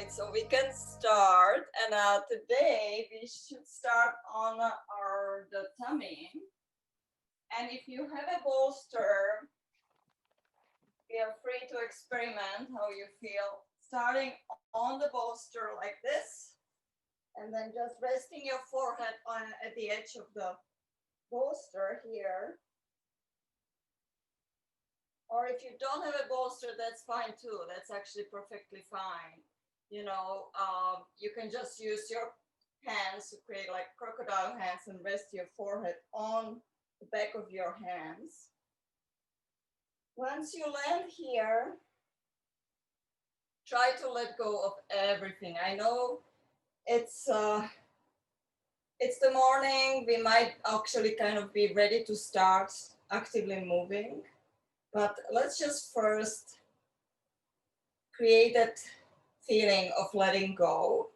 right, so we can start. And today we should start on the tummy. And if you have a bolster, feel free to experiment how you feel. Starting on the bolster like this, and then just resting your forehead at the edge of the bolster here. Or if you don't have a bolster, that's fine too. That's actually perfectly fine. You know, you can just use your hands to create like crocodile hands and rest your forehead on the back of your hands. Once you land here, try to let go of everything. I know it's the morning. We might actually kind of be ready to start actively moving, but let's just first create that feeling of letting go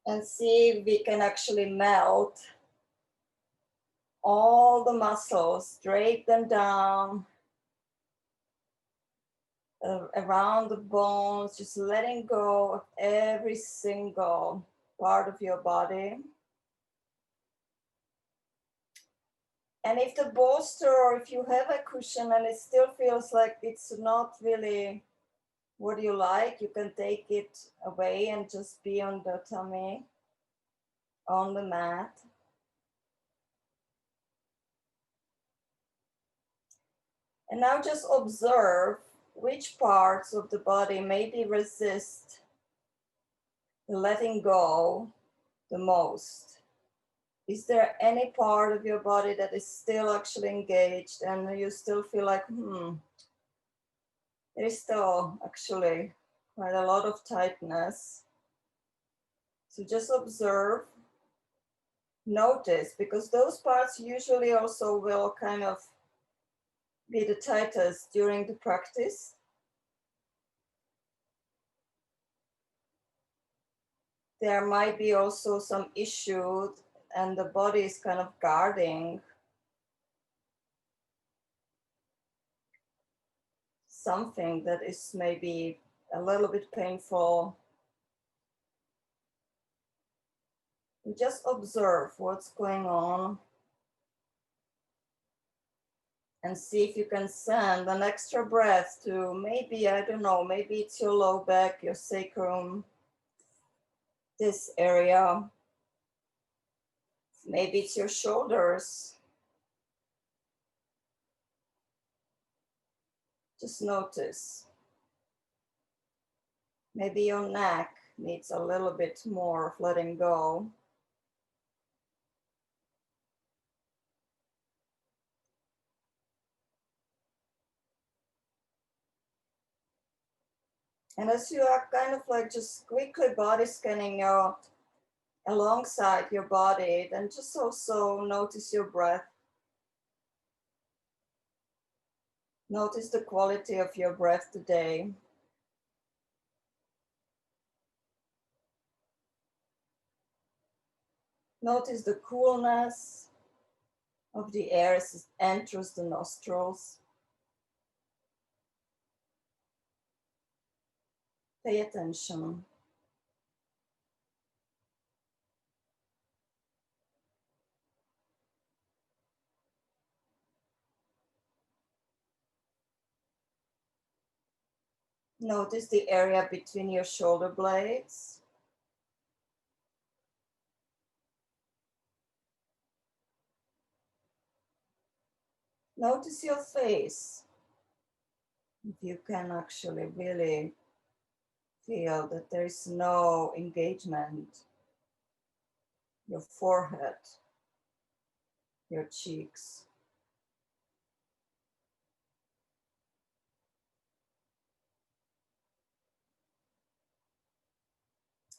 and see if we can actually melt all the muscles, drape them down around the bones, just letting go of every single part of your body. And if the bolster, or if you have a cushion and it still feels like it's not really what you like, you can take it away and just be on the tummy, on the mat. And now just observe which parts of the body maybe resist the letting go the most. Is there any part of your body that is still actually engaged and you still feel like, there is still actually quite a lot of tightness? So just observe, notice, because those parts usually also will kind of be the tightest during the practice. There might be also some issue and the body is kind of guarding something that is maybe a little bit painful. Just observe what's going on and see if you can send an extra breath to maybe, I don't know, maybe it's your low back, your sacrum, this area. Maybe it's your shoulders. Just notice. Maybe your neck needs a little bit more of letting go. And as you are kind of like just quickly body scanning out alongside your body, then just also notice your breath. Notice the quality of your breath today. Notice the coolness of the air as it enters the nostrils. Pay attention. Notice the area between your shoulder blades. Notice your face. If you can actually really feel that there is no engagement, your forehead, your cheeks.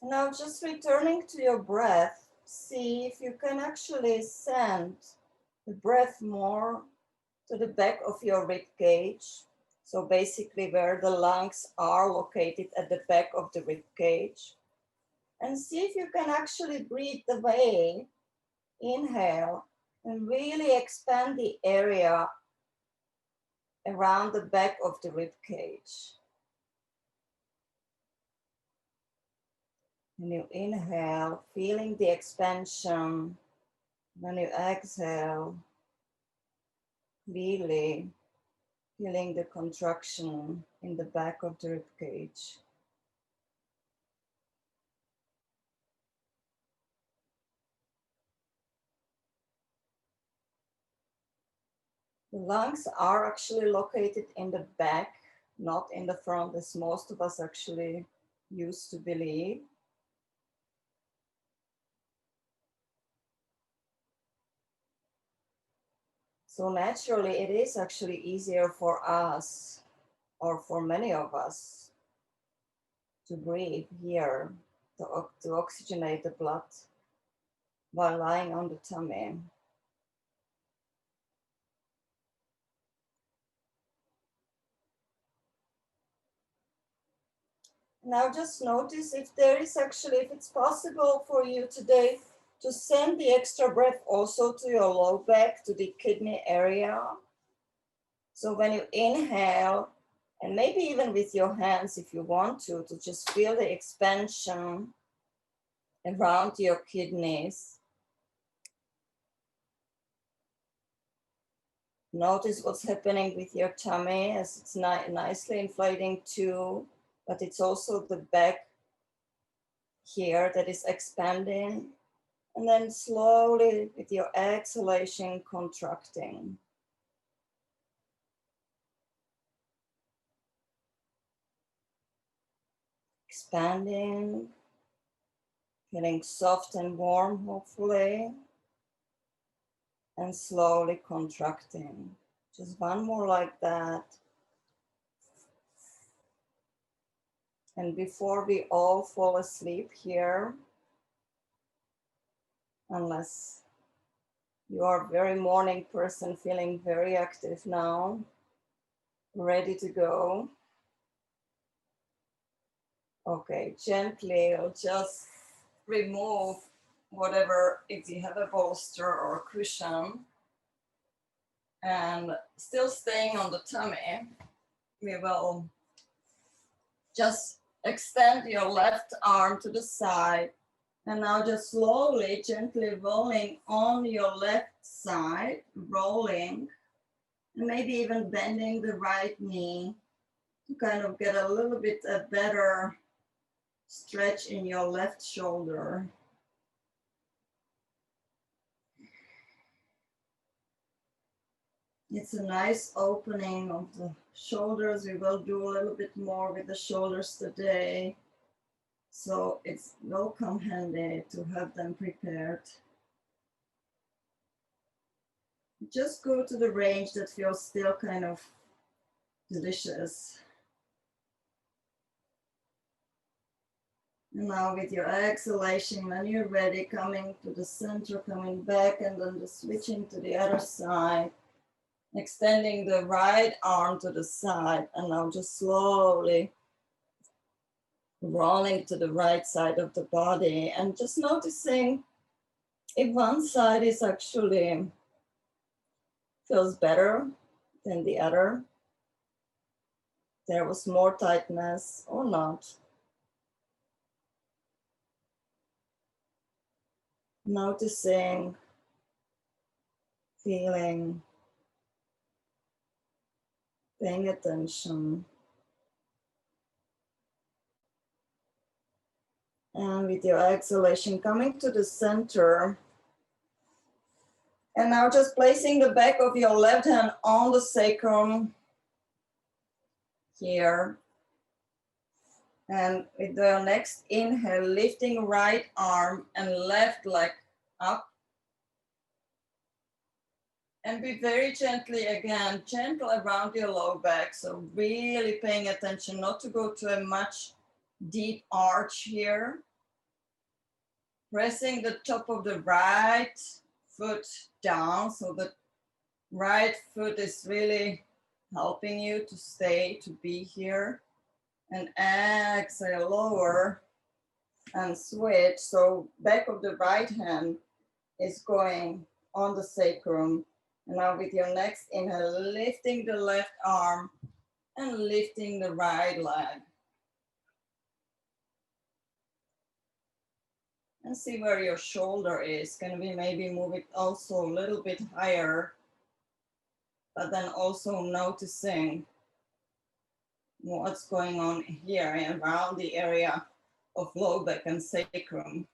Now just returning to your breath, see if you can actually send the breath more to the back of your rib cage. So basically where the lungs are located at the back of the rib cage. And see if you can actually breathe away, inhale, and really expand the area around the back of the rib cage. When you inhale, feeling the expansion. When you exhale, really feeling the contraction in the back of the rib cage. The lungs are actually located in the back, not in the front, as most of us actually used to believe. So naturally, it is actually easier for us, or for many of us, to breathe here, to oxygenate the blood while lying on the tummy. Now just notice if it's possible for you today to send the extra breath also to your low back, to the kidney area. So when you inhale, and maybe even with your hands if you want to just feel the expansion around your kidneys. Notice what's happening with your tummy as it's nicely inflating too, but it's also the back here that is expanding. And then slowly with your exhalation, contracting. Expanding, feeling soft and warm, hopefully. And slowly contracting. Just one more like that. And before we all fall asleep here, unless you are a very morning person feeling very active now, ready to go. Okay, gently, I'll just remove whatever, if you have a bolster or a cushion, and still staying on the tummy, we will just extend your left arm to the side, and now just slowly, gently rolling on your left side, rolling, and maybe even bending the right knee to kind of get a little bit a better stretch in your left shoulder. It's a nice opening of the shoulders. We will do a little bit more with the shoulders today. So it will come handy to have them prepared. Just go to the range that feels still kind of delicious. And now with your exhalation, when you're ready, coming to the center, coming back, and then just switching to the other side. Extending the right arm to the side, and now just slowly rolling to the right side of the body, and just noticing if one side is actually feels better than the other. There was more tightness or not. Noticing, feeling, paying attention. And with your exhalation, coming to the center. And now just placing the back of your left hand on the sacrum here. And with the next inhale, lifting right arm and left leg up. And be very gently again, gentle around your low back. So really paying attention not to go to a much deep arch here. Pressing the top of the right foot down. So the right foot is really helping you to stay, to be here. And exhale, lower and switch. So back of the right hand is going on the sacrum. And now with your next inhale, lifting the left arm and lifting the right leg. And see where your shoulder is. Can we maybe move it also a little bit higher, but then also noticing what's going on here and around the area of low back and sacrum.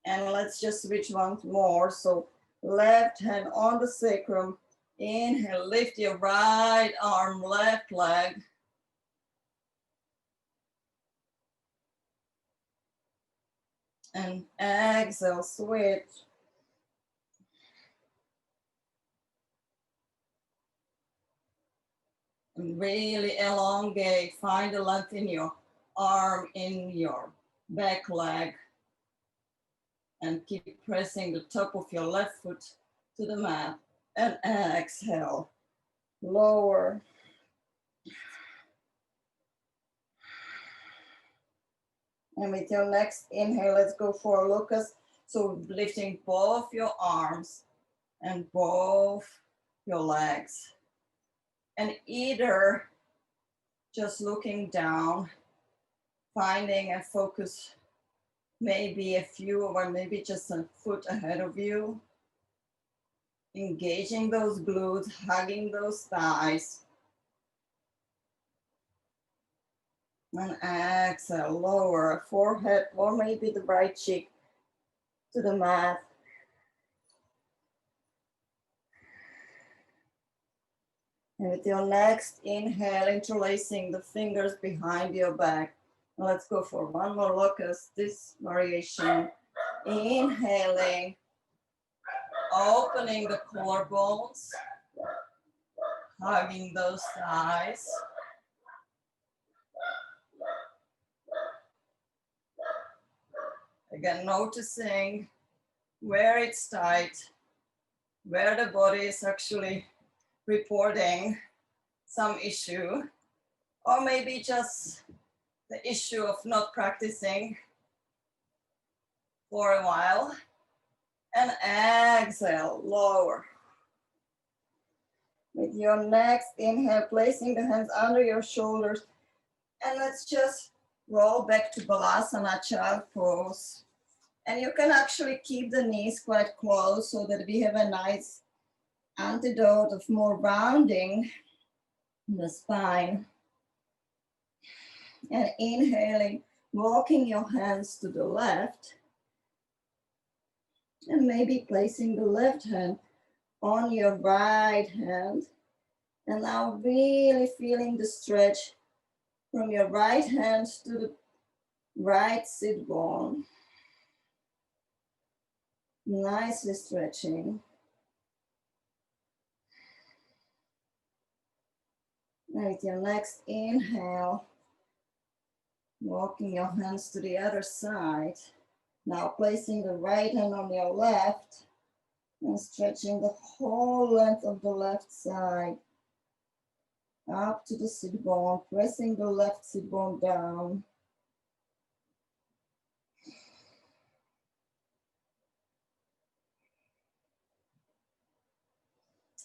And let's just switch once more. So left hand on the sacrum. Inhale, lift your right arm, left leg. And exhale, switch. And really elongate, find the length in your arm, in your back leg. And keep pressing the top of your left foot to the mat. And exhale, lower. And with your next inhale, let's go for a locust. So lifting both your arms and both your legs. And either just looking down, finding a focus, maybe a few or maybe just a foot ahead of you. Engaging those glutes, hugging those thighs. And exhale, lower forehead or maybe the right cheek to the mat. And with your next inhale, interlacing the fingers behind your back. Now let's go for one more locust, this variation. Inhaling, opening the collarbones, hugging those thighs. Again, noticing where it's tight, where the body is actually reporting some issue, or maybe just the issue of not practicing for a while. And exhale, lower. With your next inhale, placing the hands under your shoulders. And let's just roll back to Balasana, child pose. And you can actually keep the knees quite close so that we have a nice antidote of more rounding in the spine. And inhaling, walking your hands to the left. And maybe placing the left hand on your right hand. And now really feeling the stretch from your right hand to the right sit bone. Nicely stretching. And with your next inhale, walking your hands to the other side. Now placing the right hand on your left and stretching the whole length of the left side up to the sit bone, pressing the left sit bone down.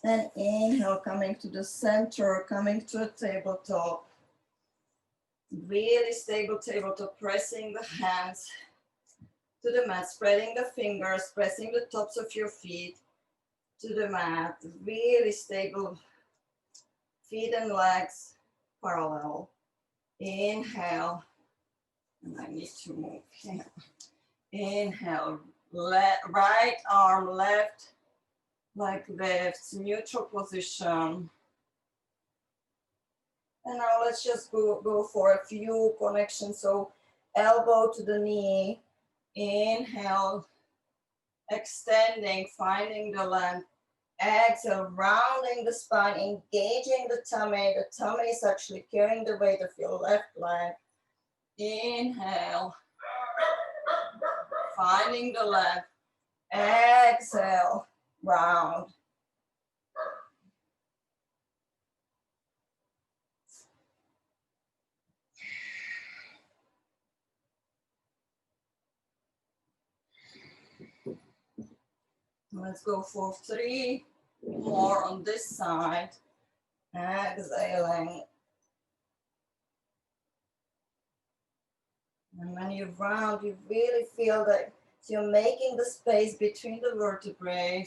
And inhale, coming to the center, coming to a tabletop. Really stable tabletop, pressing the hands to the mat, spreading the fingers, pressing the tops of your feet to the mat. Really stable feet and legs parallel. Inhale, and I need to move here. Inhale, right arm left, leg lifts, neutral position. And now let's just go for a few connections. So elbow to the knee, inhale, extending, finding the length. Exhale, rounding the spine, engaging the tummy. The tummy is actually carrying the weight of your left leg. Inhale, finding the length. Exhale, round. Let's go for 3 more on this side. Exhaling. And when you round, you really feel that you're making the space between the vertebrae.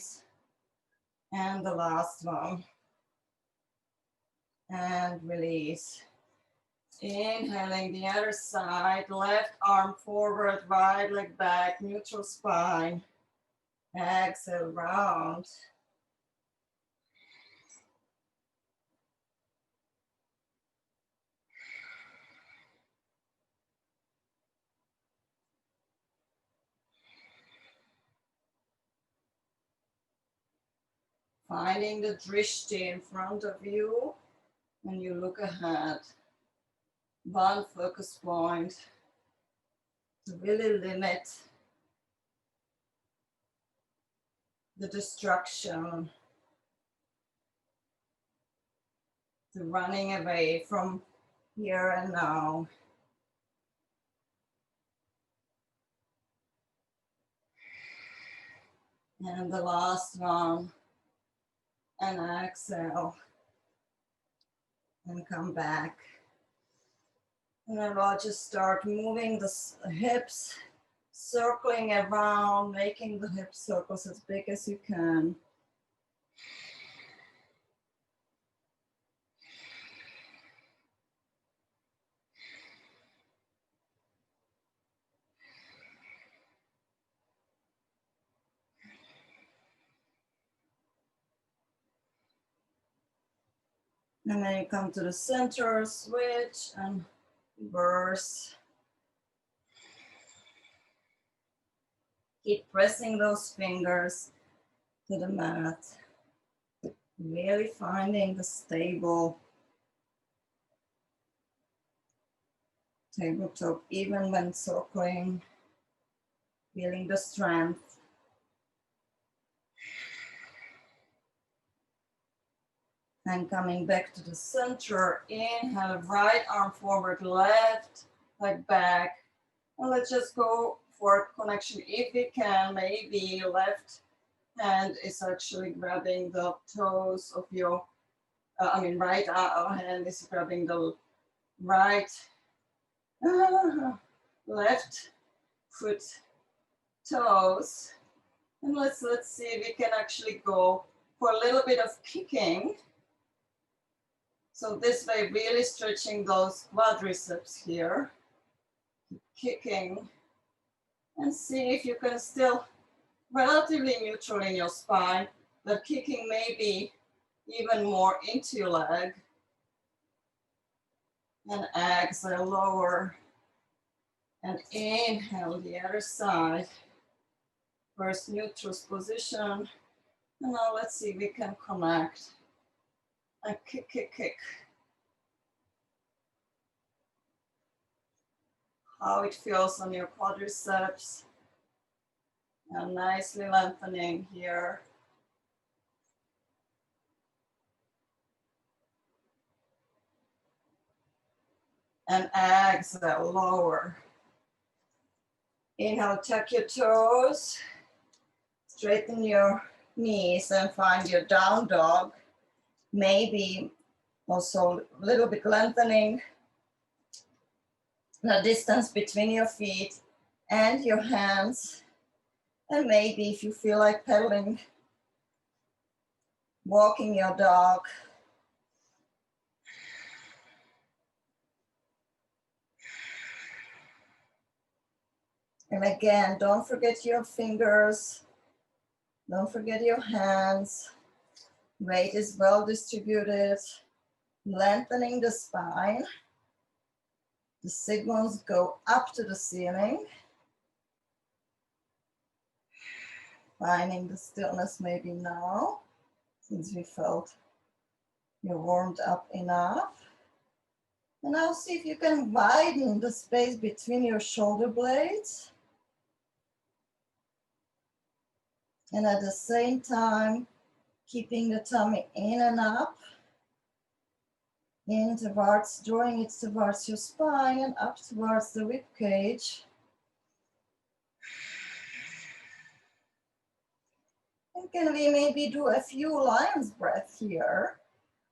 And the last one. And release. Inhaling the other side, left arm forward, right leg back, neutral spine. Exhale, round. Finding the drishti in front of you and you look ahead. One focus point to really limit the distraction, the running away from here and now. And the last one. And exhale. And come back. And then I'll just start moving the hips, circling around, making the hip circles as big as you can. And then you come to the center, switch and reverse. Keep pressing those fingers to the mat. Really finding the stable tabletop, even when circling, feeling the strength. And coming back to the center, inhale, right arm forward, left leg back. And let's just go for a connection. If we can, maybe left hand is actually grabbing the toes of your, right hand is grabbing the right, left foot toes. And let's see if we can actually go for a little bit of kicking. So this way, really stretching those quadriceps here, kicking, and see if you can still relatively neutral in your spine, but kicking maybe even more into your leg. And exhale, lower, and inhale the other side. First neutral position, and now let's see if we can connect. And kick, kick, kick. How it feels on your quadriceps. And nicely lengthening here. And exhale, lower. Inhale, tuck your toes. Straighten your knees and find your down dog. Maybe also a little bit lengthening the distance between your feet and your hands. And maybe if you feel like pedaling, walking your dog. And again, don't forget your fingers. Don't forget your hands. Weight is well distributed. Lengthening the spine. The signals go up to the ceiling. Finding the stillness maybe now, since we felt you're warmed up enough. And now see if you can widen the space between your shoulder blades. And at the same time, keeping the tummy in and up. In towards, drawing it towards your spine and up towards the rib cage. And can we maybe do a few lion's breath here?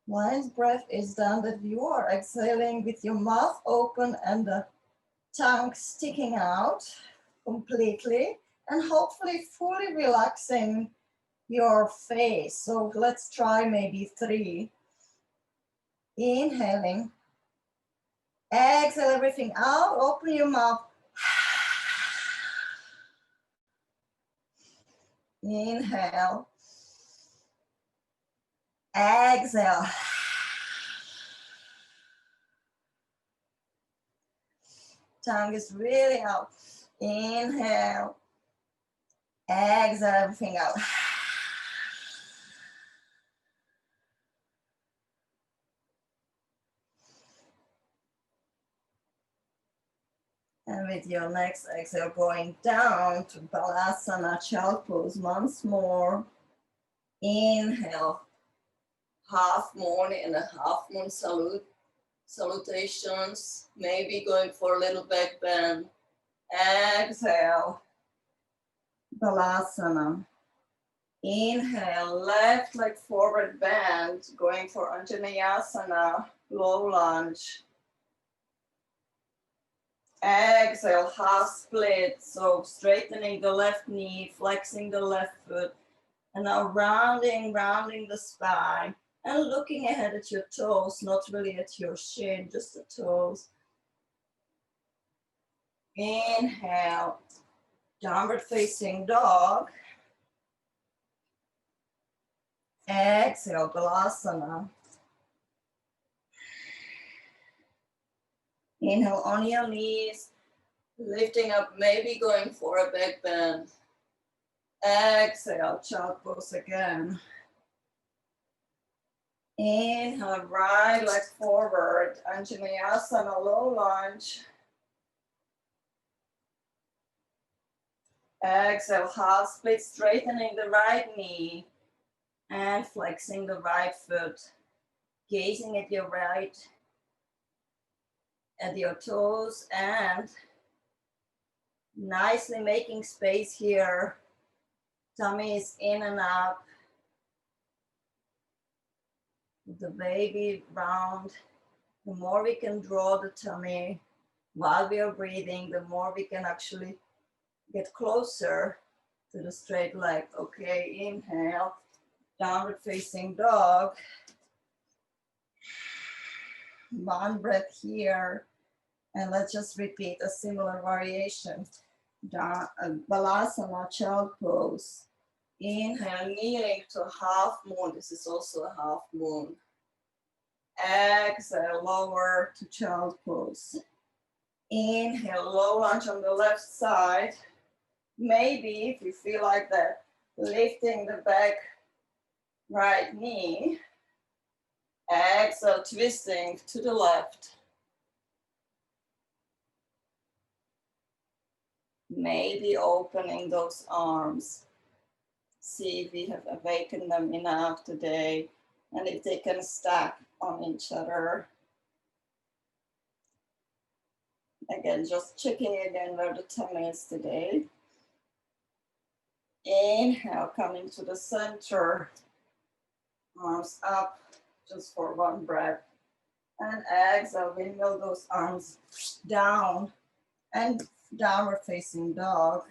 Lion's breath is done that you are exhaling with your mouth open and the tongue sticking out completely, and hopefully fully relaxing your face. So let's try maybe 3. Inhaling. Exhale everything out. Open your mouth. Inhale. Exhale. Tongue is really out. Inhale. Exhale everything out. And with your next exhale, going down to Balasana, child pose once more. Inhale. Half moon and a half moon salutations. Maybe going for a little back bend. Exhale. Balasana. Inhale, left leg forward bend, going for Anjaneyasana, low lunge. Exhale, half split, so straightening the left knee, flexing the left foot, and now rounding the spine, and looking ahead at your toes, not really at your shin, just the toes. Inhale, downward facing dog. Exhale, Balasana. Inhale on your knees, lifting up, maybe going for a back bend. Exhale, child pose again. Inhale, right leg forward, Anjaneyasana, low lunge. Exhale, half split, straightening the right knee and flexing the right foot, gazing at your right, at your toes, and nicely making space here. Tummy is in and up. The baby round. The more we can draw the tummy while we are breathing, the more we can actually get closer to the straight leg. Okay, inhale, downward facing dog. One breath here, and let's just repeat a similar variation. Balasana, child pose. Inhale, kneeling to half moon. This is also a half moon. Exhale, lower to child pose. Inhale, low lunge on the left side. Maybe if you feel like that, lifting the back right knee. Exhale, twisting to the left. Maybe opening those arms. See if we have awakened them enough today and if they can stack on each other. Again, just checking again where the tummy is today. Inhale, coming to the center. Arms up, just for one breath. And exhale, windmill those arms down and downward facing dog.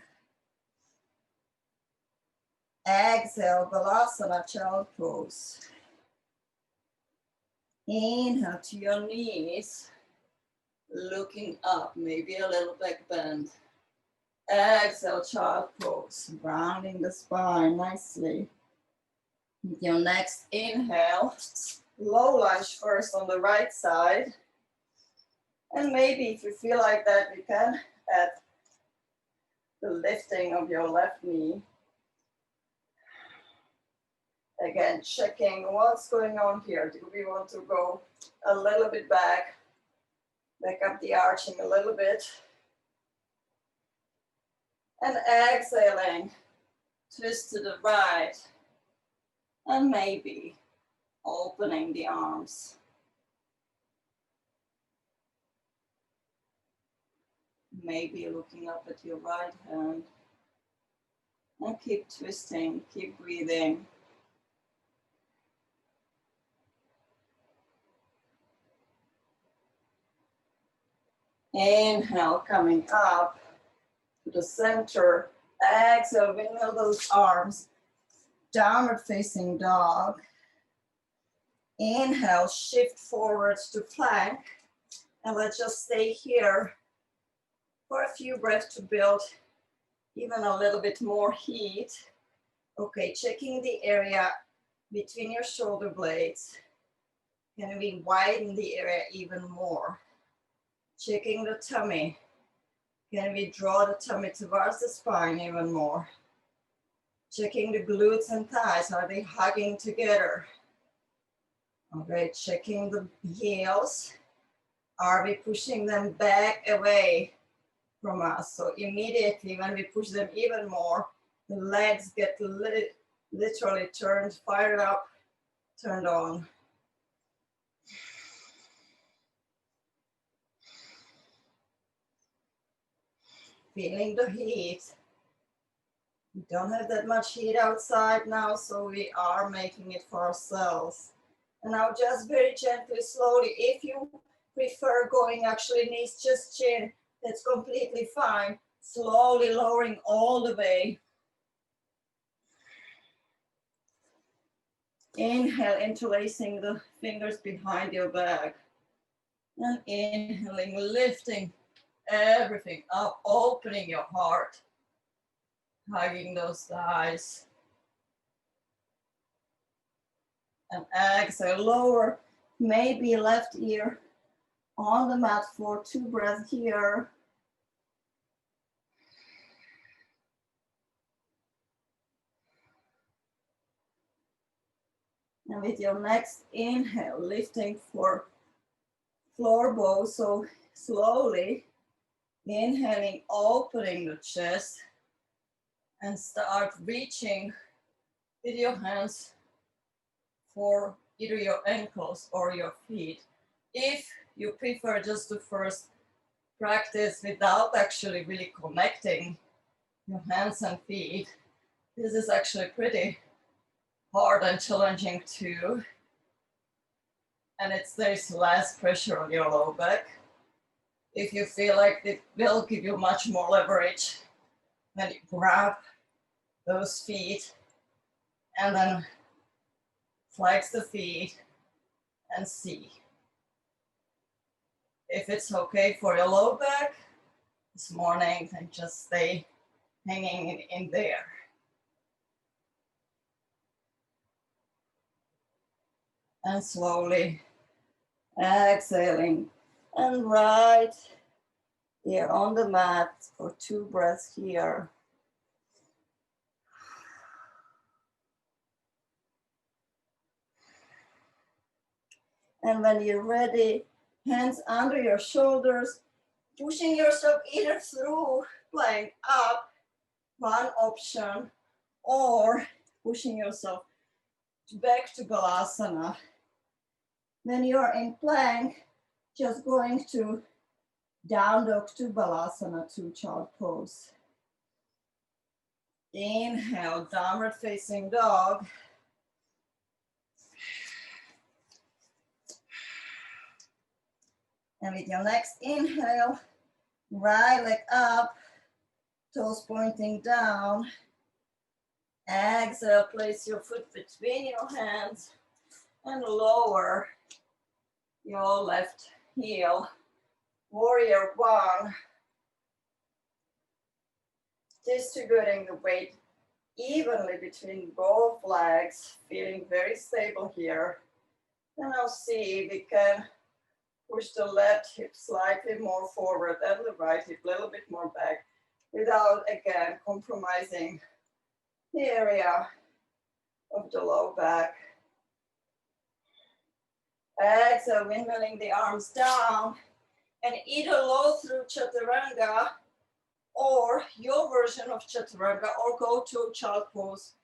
Exhale, Balasana, child pose. Inhale to your knees, looking up, maybe a little back bend. Exhale, child pose, rounding the spine nicely. With your next inhale, low lunge first on the right side. And maybe if you feel like that, you can add the lifting of your left knee. Again, checking what's going on here. Do we want to go a little bit back up the arching a little bit. And exhaling, twist to the right. And maybe opening the arms. Maybe looking up at your right hand. And keep twisting, keep breathing. Inhale, coming up to the center. Exhale, windmill those arms. Downward facing dog. Inhale, shift forwards to plank. And let's just stay here for a few breaths to build even a little bit more heat. Okay, checking the area between your shoulder blades. Can we widen the area even more? Checking the tummy. Can we draw the tummy towards the spine even more? Checking the glutes and thighs. Are they hugging together? Okay, checking the heels. Are we pushing them back away from us? So immediately when we push them even more, the legs get literally turned, fired up, turned on. Feeling the heat. We don't have that much heat outside now, so we are making it for ourselves. And now just very gently, slowly, if you prefer going actually knees, just chin, that's completely fine. Slowly lowering all the way. Inhale, interlacing the fingers behind your back. And inhaling, lifting everything up, opening your heart. Hugging those thighs. And exhale, lower, maybe left ear on the mat for 2 breaths here. And with your next inhale, lifting for floor bow. So slowly inhaling, opening the chest and start reaching with your hands for either your ankles or your feet. If you prefer just to first practice without actually really connecting your hands and feet, this is actually pretty hard and challenging too. And there's less pressure on your low back. If you feel like it will give you much more leverage, then you grab those feet and then flex the feet and see. If it's okay for your low back this morning, then just stay hanging in there. And slowly exhaling. And right here on the mat for 2 breaths here. And when you're ready, hands under your shoulders, pushing yourself either through plank up, one option, or pushing yourself back to Balasana. When you're in plank, just going to down dog to Balasana to child pose. Inhale, downward facing dog. And with your next inhale, right leg up, toes pointing down. Exhale, place your foot between your hands and lower your left heel. Warrior one. Distributing the weight evenly between both legs, feeling very stable here. And now see if we can push the left hip slightly more forward and the right hip a little bit more back without, again, compromising the area of the low back. Exhale, windmilling the arms down and either low through chaturanga or your version of chaturanga or go to child pose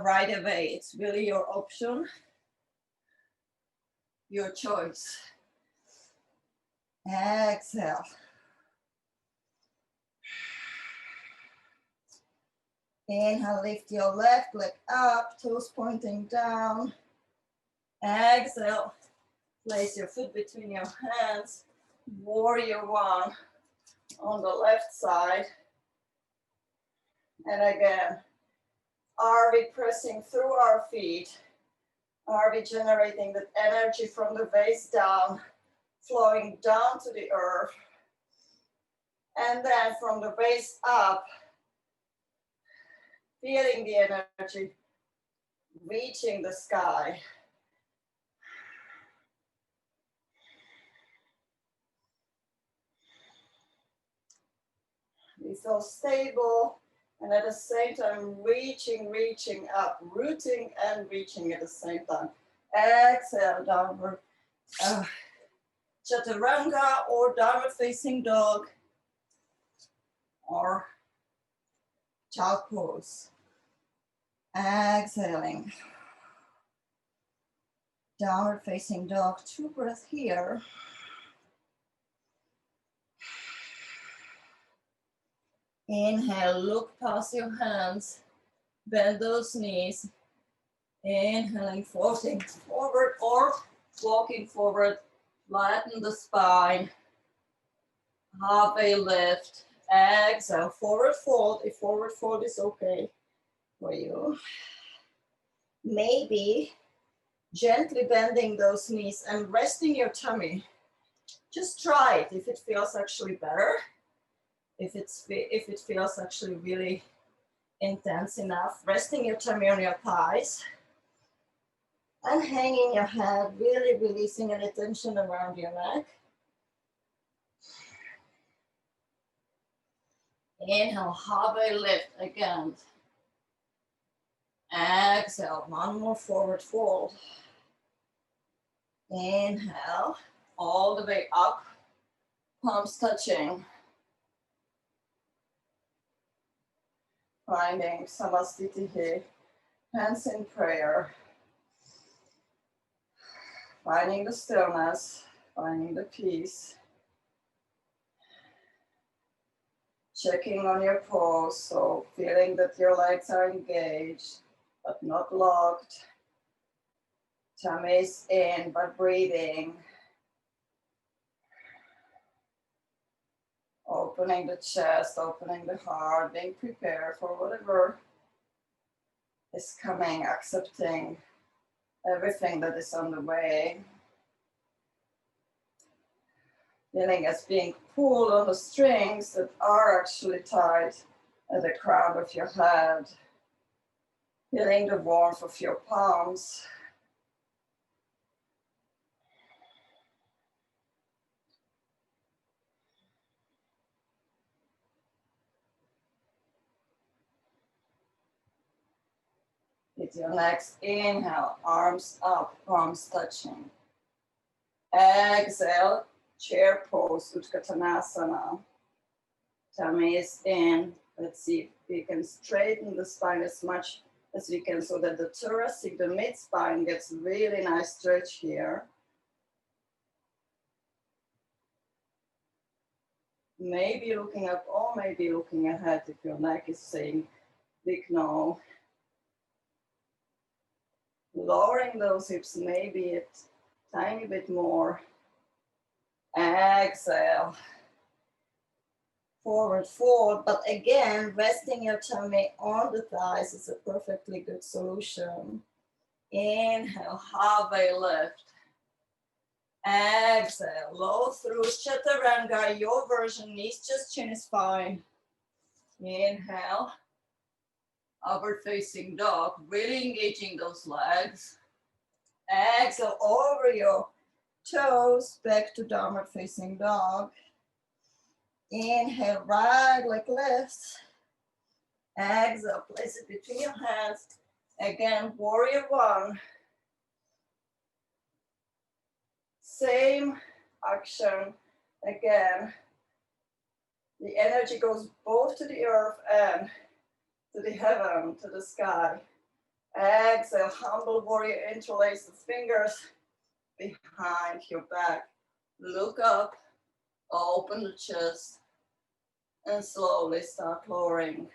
right away. It's really your option, your choice. Exhale. Inhale, lift your left leg up, toes pointing down. Exhale, place your foot between your hands Warrior one on the left side. And again, are we pressing through our feet? Are we generating that energy from the waist down, flowing down to the earth? And then from the waist up, feeling the energy, reaching the sky. We feel stable, and at the same time, reaching up, rooting and reaching at the same time. Exhale, downward. Chaturanga or downward facing dog or child pose. Exhaling. Downward facing dog, 2 breaths here. Inhale, look past your hands, bend those knees. Inhaling, floating forward or walking forward, flatten the spine. Halfway lift, exhale, forward fold, if forward fold is okay for you. Maybe gently bending those knees and resting your tummy. Just try it if it feels actually better. If it feels actually really intense enough, resting your tummy on your thighs and hanging your head, really releasing any tension around your neck. Inhale, halfway lift again. Exhale, one more forward fold. Inhale, all the way up, palms touching. Finding Samastitihi, hands in prayer. Finding the stillness, finding the peace. Checking on your pose, so feeling that your legs are engaged, but not locked. Tummy is in, but breathing. Opening the chest, opening the heart, being prepared for whatever is coming, accepting everything that is on the way. Feeling as being pulled on the strings that are actually tied at the crown of your head. Feeling the warmth of your palms. With your next inhale, arms up, palms touching. Exhale, chair pose, Utkatanasana. Tummy is in. Let's see if we can straighten the spine as much as we can so that the thoracic, the mid spine gets really nice stretch here. Maybe looking up or maybe looking ahead if your neck is saying big no. Lowering those hips maybe a tiny bit more. Exhale. Forward fold, but again, resting your tummy on the thighs is a perfectly good solution. Inhale, halfway lift. Exhale, low through Chaturanga, your version, knees just chin is fine. Inhale, upward facing dog, really engaging those legs. Exhale, over your toes, back to downward facing dog. Inhale, right leg lifts. Exhale, place it between your hands. Again, warrior one. Same action. Again, the energy goes both to the earth and to the heaven, to the sky. Exhale, humble warrior, interlace the fingers behind your back. Look up, open the chest, and slowly start lowering.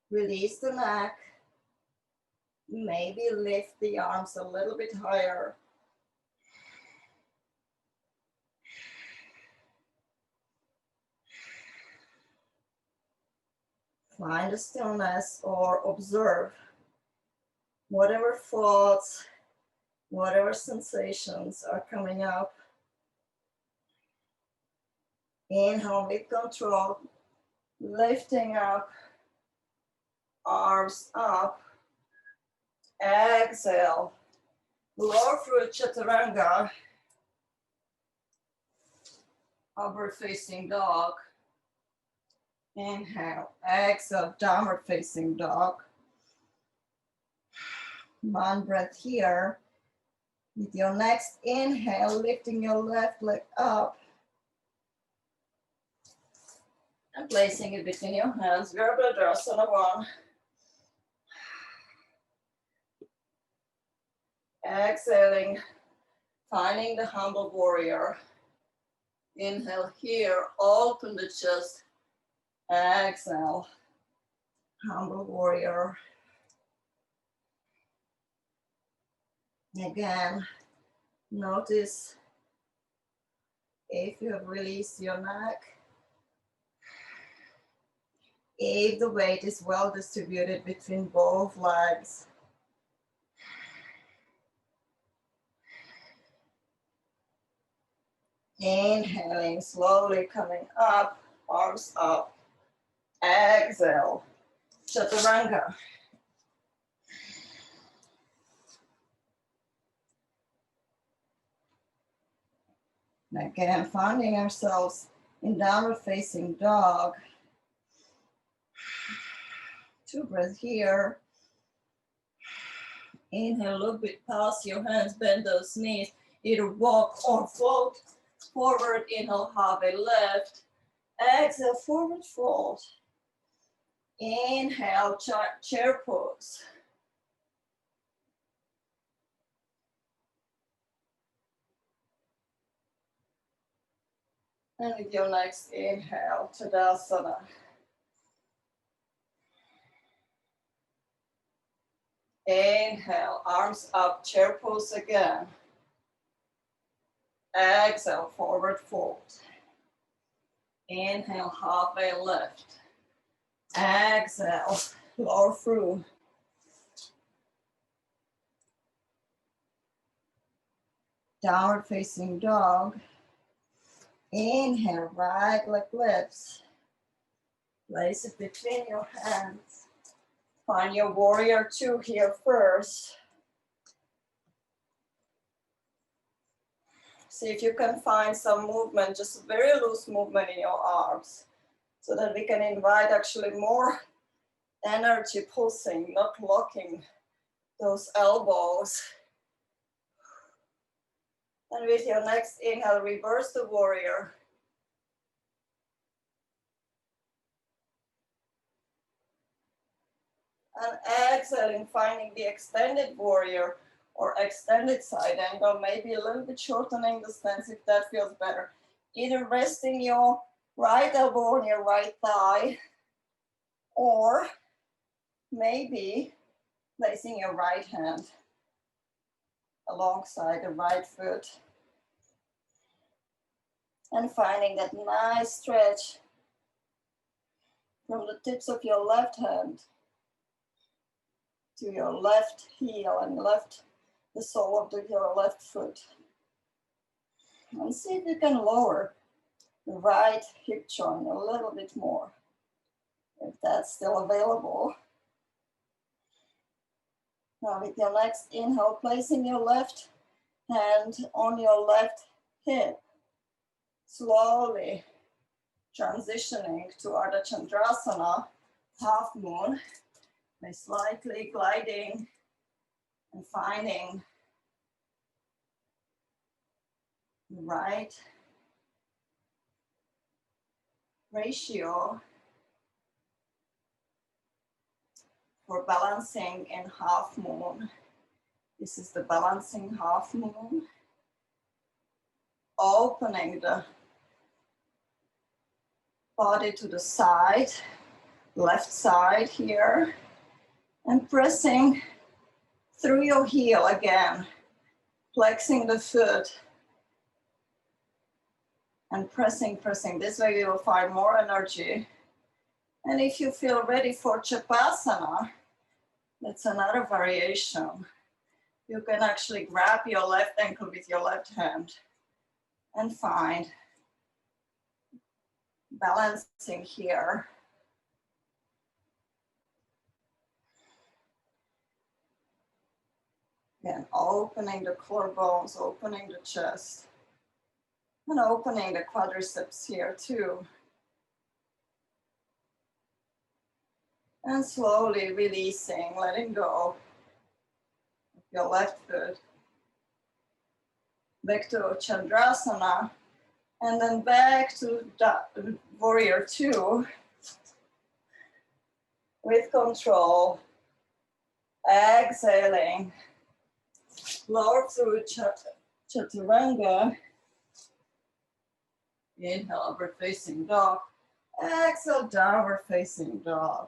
Release the neck, Maybe lift the arms a little bit higher. Find the stillness or observe whatever thoughts, whatever sensations are coming up. Inhale with control, lifting up, arms up. Exhale, lower through chaturanga, upward facing dog. Inhale, exhale, downward facing dog. One breath here. With your next inhale, lifting your left leg up and placing it between your hands. Virabhadrasana 1. Exhaling, finding the humble warrior. Inhale here, open the chest. Exhale, humble warrior. Again, notice if you have released your neck, if the weight is well distributed between both legs. Inhaling, slowly coming up, arms up. Exhale, chaturanga. And again, finding ourselves in downward facing dog. 2 breaths here. Inhale, look bit past your hands, bend those knees. Either walk or float forward. Inhale, halfway lift. Exhale, forward fold. Inhale, chair pose. And with your next inhale, Tadasana. Inhale, arms up, chair pose again. Exhale, forward fold. Inhale, halfway lift. Exhale, lower through. Downward facing dog. Inhale, right leg lifts. Place it between your hands. Find your warrior 2 here first. See if you can find some movement, just very loose movement in your arms, so that we can invite actually more energy pulsing, not locking those elbows. And with your next inhale, reverse the warrior. And exhaling, finding the extended warrior or extended side angle, maybe a little bit shortening the stance if that feels better. Either resting your right elbow on your right thigh, or maybe placing your right hand alongside the right foot. And finding that nice stretch from the tips of your left hand to your left heel and the sole of your left foot. And see if you can lower the right hip joint a little bit more, if that's still available. Now with your next inhale, placing your left hand on your left hip, slowly transitioning to Ardha Chandrasana, half moon, by slightly gliding and finding the right ratio for balancing in half moon. This is the balancing half moon. Opening the body to the side, left side here, and pressing through your heel again, flexing the foot and pressing. This way you will find more energy. And if you feel ready for Chapasana, that's another variation. You can actually grab your left ankle with your left hand and find balancing here. Again, opening the core bones, opening the chest, and opening the quadriceps here too. And slowly releasing, letting go of your left foot. Back to Chandrasana, and then back to Warrior Two with control. Exhaling, lower through Chaturanga. Inhale, upward facing dog. Exhale, downward facing dog.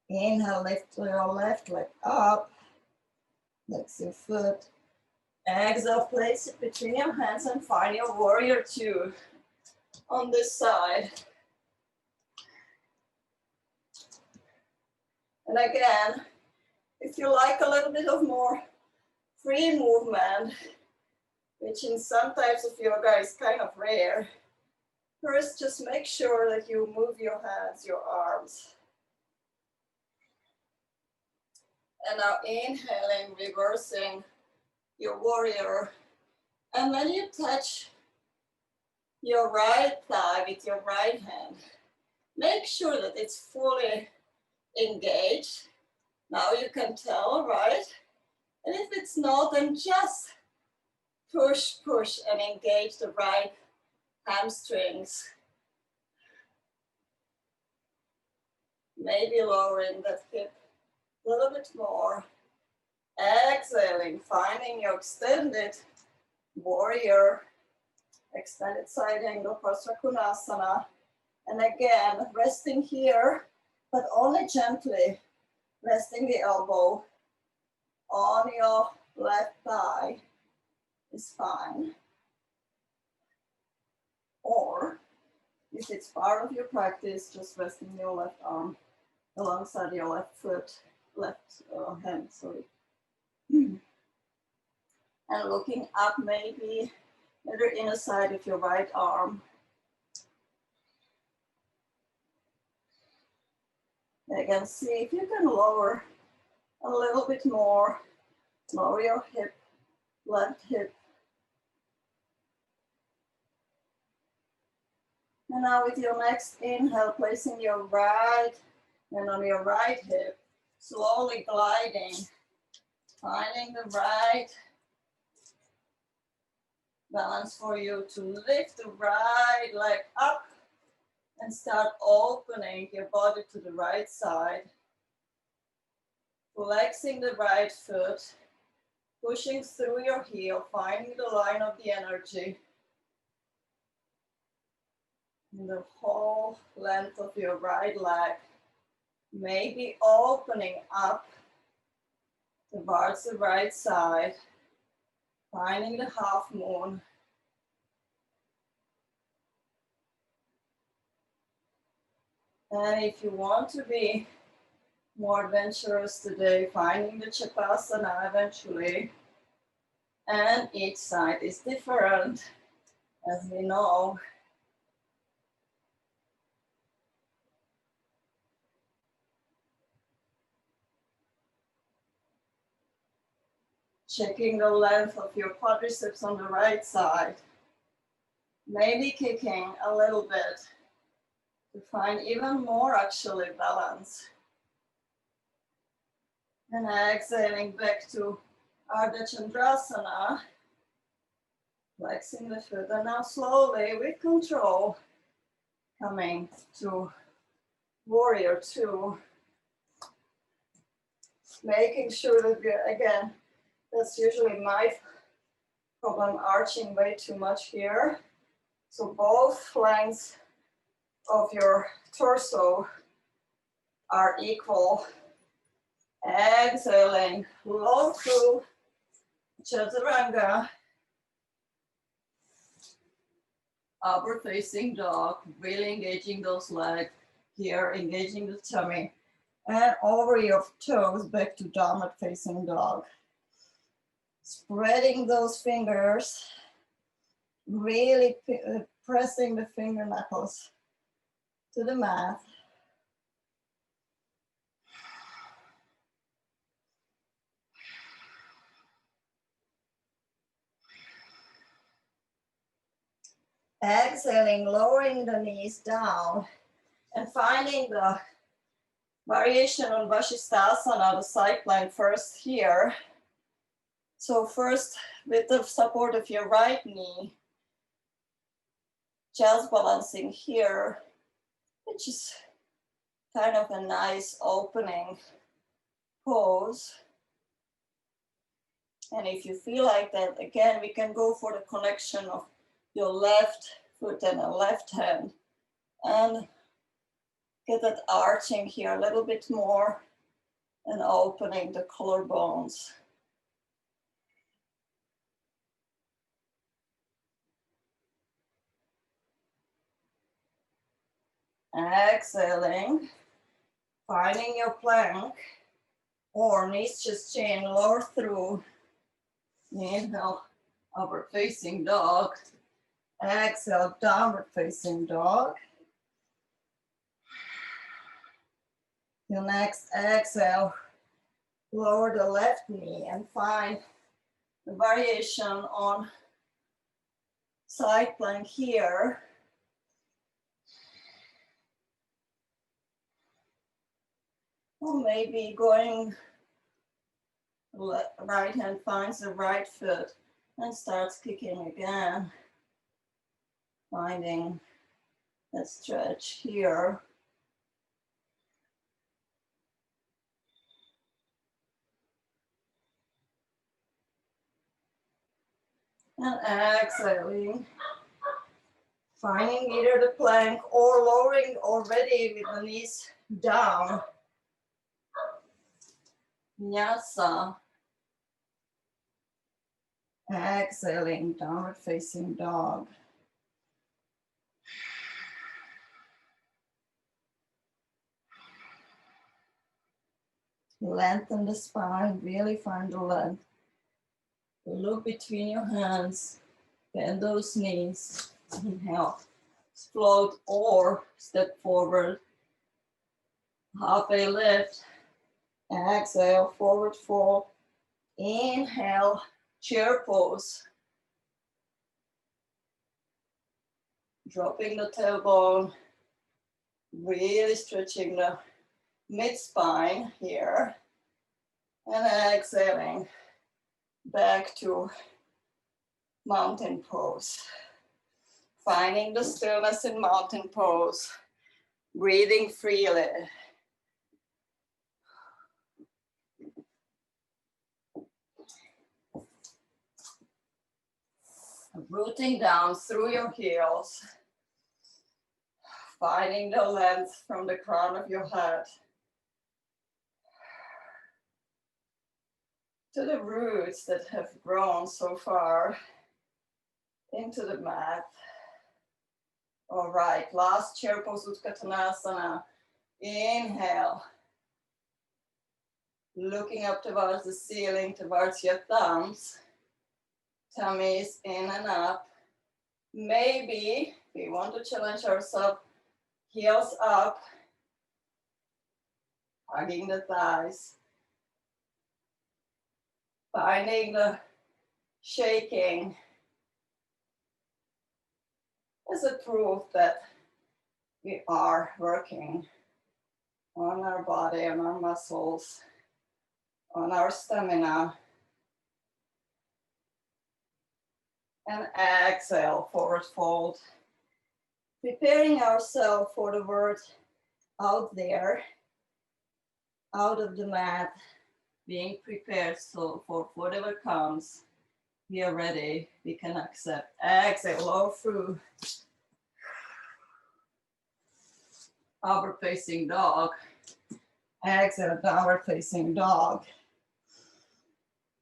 Inhale, lift your left leg up. Flex your foot. Exhale, place it between your hands and find your Warrior Two on this side. And again, if you like a little bit of more free movement, which in some types of yoga is kind of rare, first just make sure that you move your hands, your arms. And now inhaling, reversing your warrior. And when you touch your right thigh with your right hand, make sure that it's fully engaged. Now you can tell, right? And if it's not, then just push, push, and engage the right hamstrings. Maybe lowering that hip a little bit more. Exhaling, finding your extended warrior, extended side angle, Parsvakonasana. And again, resting here, but only gently, resting the elbow on your left thigh is fine. Or if it's part of your practice, just resting your left arm alongside your left foot, left hand, sorry. And looking up maybe at the inner side of your right arm. Again, see if you can lower a little bit more. Lower your hip, left hip. And now with your next inhale, placing your right hand on your right hip, slowly gliding, finding the right balance for you to lift the right leg up and start opening your body to the right side. Flexing the right foot, pushing through your heel, finding the line of the energy. And the whole length of your right leg, maybe opening up towards the right side, finding the half moon. And if you want to be more adventurous today, finding the Chapasana eventually. And each side is different, as we know. Checking the length of your quadriceps on the right side. Maybe kicking a little bit to find even more actually balance. And exhaling back to Ardha Chandrasana. Flexing the foot, and now slowly with control coming to Warrior Two. Making sure that we, again, that's usually my problem, arching way too much here. So both lengths of your torso are equal. Exhaling, low through chaturanga. Upward facing dog, really engaging those legs here, engaging the tummy. And over your toes back to downward facing dog. Spreading those fingers, really pressing the finger knuckles to the mat. Exhaling, lowering the knees down and finding the variation on Vashisthasana, the side plank first here. So first, with the support of your right knee, just balancing here, which is kind of a nice opening pose. And if you feel like that, again, we can go for the connection of your left foot and the left hand and get that arching here a little bit more and opening the collarbones. Exhaling, finding your plank or knees just chain lower through. Inhale, upward facing dog. Exhale, downward facing dog. Your next exhale, lower the left knee and find the variation on side plank here. Or maybe going right hand finds the right foot and starts kicking again. Finding a stretch here. And exhaling. Finding either the plank or lowering already with the knees down. Vinyasa. Exhaling, downward facing dog. Lengthen the spine, really find the length. Look between your hands, bend those knees. Inhale, float or step forward. Halfway lift. Exhale, forward fold. Inhale, chair pose. Dropping the tailbone, really stretching the mid-spine here. And exhaling back to mountain pose. Finding the stillness in mountain pose. Breathing freely. Rooting down through your heels. Finding the length from the crown of your head to the roots that have grown so far into the mat. All right, last chair pose, Utkatanasana. Inhale. Looking up towards the ceiling, towards your thumbs. Tummies in and up. Maybe we want to challenge ourselves, heels up, hugging the thighs. Finding the shaking as a proof that we are working on our body, on our muscles, on our stamina. And exhale, forward fold. Preparing ourselves for the word out there, out of the mat, being prepared so for whatever comes, we are ready, we can accept. Exhale, low through. Upward facing dog. Exhale, downward facing dog.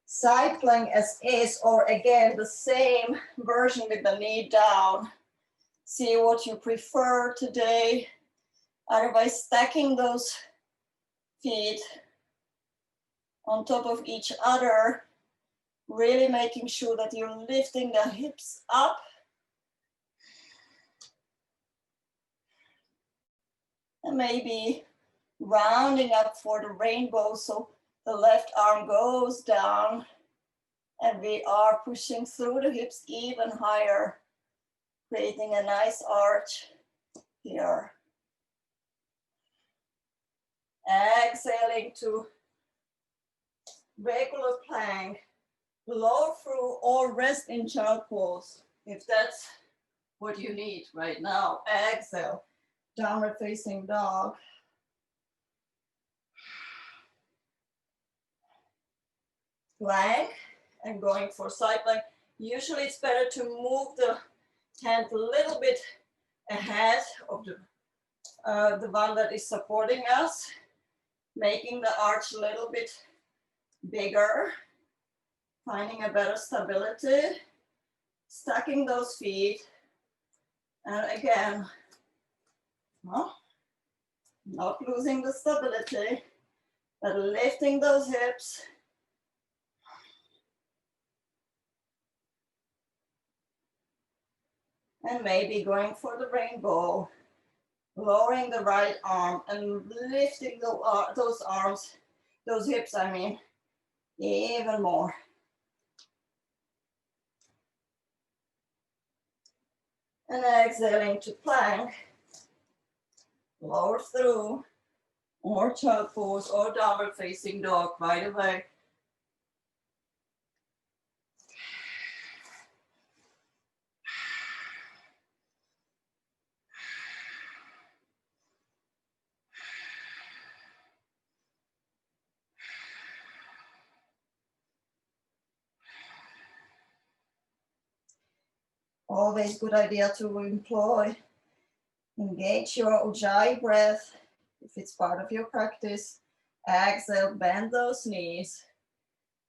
Side plank as is, or again, the same version with the knee down. See what you prefer today. Otherwise, stacking those feet on top of each other, really making sure that you're lifting the hips up. And maybe rounding up for the rainbow, so the left arm goes down and we are pushing through the hips even higher, creating a nice arch here. Exhaling to regular plank, blow through or rest in child pose if that's what you need right now. Exhale, downward facing dog. Plank and going for side plank. Usually it's better to move the hand a little bit ahead of the one that is supporting us, making the arch a little bit bigger, finding a better stability, stacking those feet, and again, not losing the stability, but lifting those hips. And maybe going for the rainbow, lowering the right arm and lifting those arms, those hips, I mean, even more. And exhaling to plank, lower through, or child pose, or downward facing dog right away. Always good idea to engage your Ujjayi breath if it's part of your practice. Exhale, bend those knees.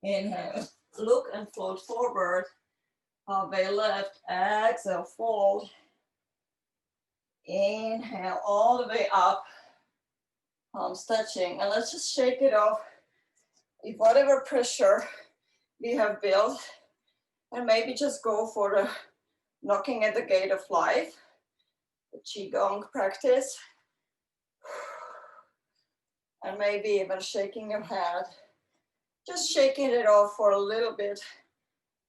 Inhale, look and float forward. Halfway left, exhale, fold. Inhale, all the way up. Palms touching. And let's just shake it off. If whatever pressure we have built, and maybe just go for the knocking at the gate of life, the Qi Gong practice. And maybe even shaking your head. Just shaking it off for a little bit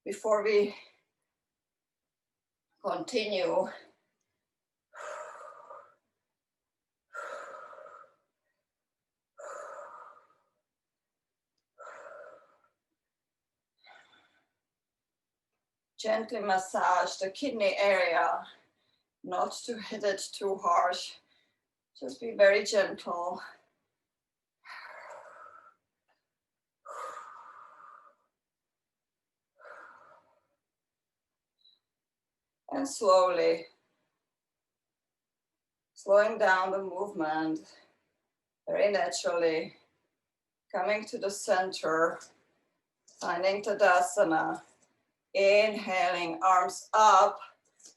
before we continue. Gently massage the kidney area, not to hit it too harsh. Just be very gentle. And slowly, slowing down the movement, very naturally, coming to the center, finding Tadasana, inhaling, arms up,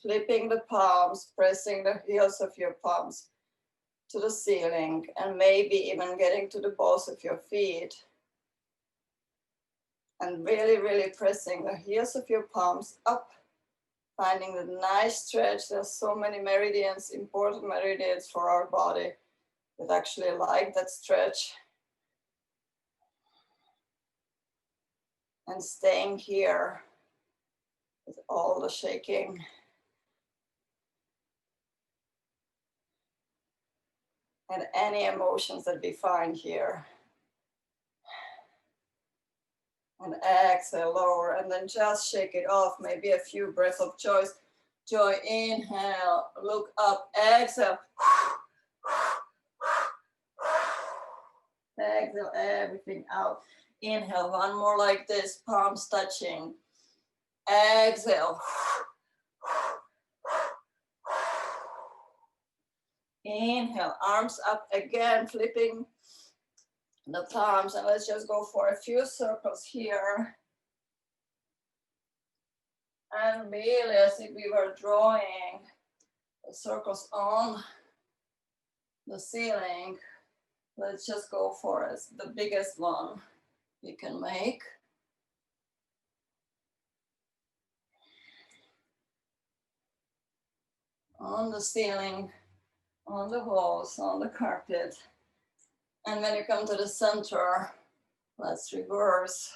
flipping the palms, pressing the heels of your palms to the ceiling, and maybe even getting to the balls of your feet. And really, really pressing the heels of your palms up, finding the nice stretch. There's so many meridians, important meridians for our body that actually like that stretch. And staying here with all the shaking. And any emotions that we find here. And exhale, lower, and then just shake it off. Maybe a few breaths of joy. Joy, inhale, look up, exhale. Exhale everything out. Inhale, one more like this, palms touching. Exhale. Inhale, arms up again, flipping the palms, and let's just go for a few circles here. And really, as if we were drawing the circles on the ceiling, let's just go for the biggest one you can make. On the ceiling, on the walls, on the carpet. And when you come to the center, let's reverse.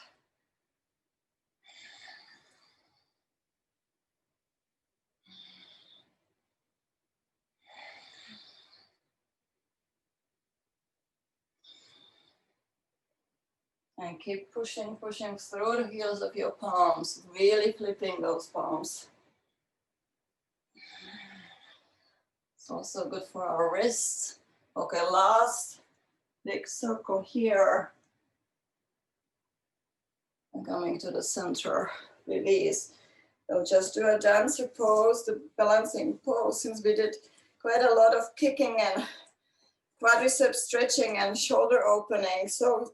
And keep pushing, pushing through the heels of your palms, really flipping those palms. It's also good for our wrists. Okay, last big circle here. And coming to the center, release. We'll just do a dancer pose, the balancing pose, since we did quite a lot of kicking and quadricep stretching and shoulder opening. So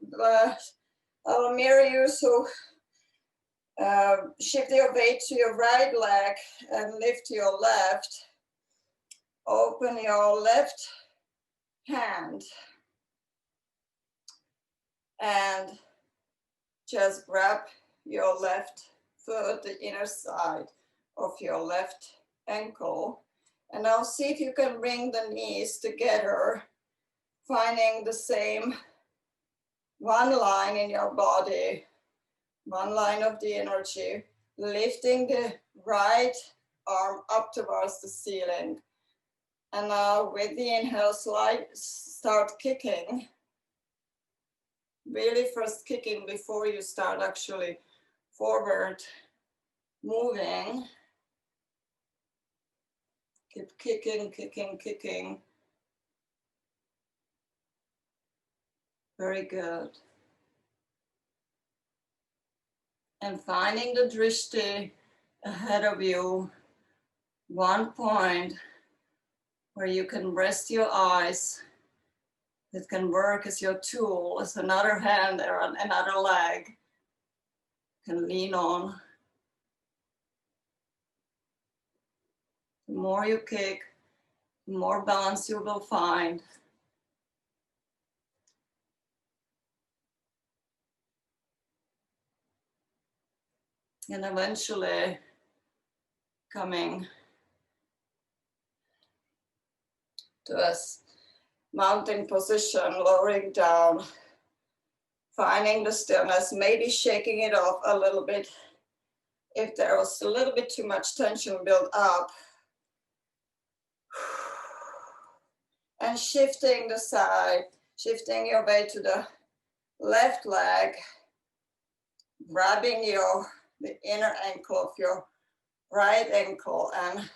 I'll mirror you, so shift your weight to your right leg and lift your left. Open your left hand and just grab your left foot, the inner side of your left ankle. And now see if you can bring the knees together, finding the same one line in your body, one line of the energy, lifting the right arm up towards the ceiling. And now with the inhale, start kicking. Really first kicking before you start actually forward moving. Keep kicking, kicking, kicking. Very good. And finding the drishti ahead of you, one point where you can rest your eyes. It can work as your tool, as another hand or another leg can lean on. The more you kick, the more balance you will find. And eventually coming to a mountain position, lowering down, finding the stillness, maybe shaking it off a little bit if there was a little bit too much tension built up. And shifting the side, shifting your weight to the left leg, grabbing the inner ankle of your right ankle and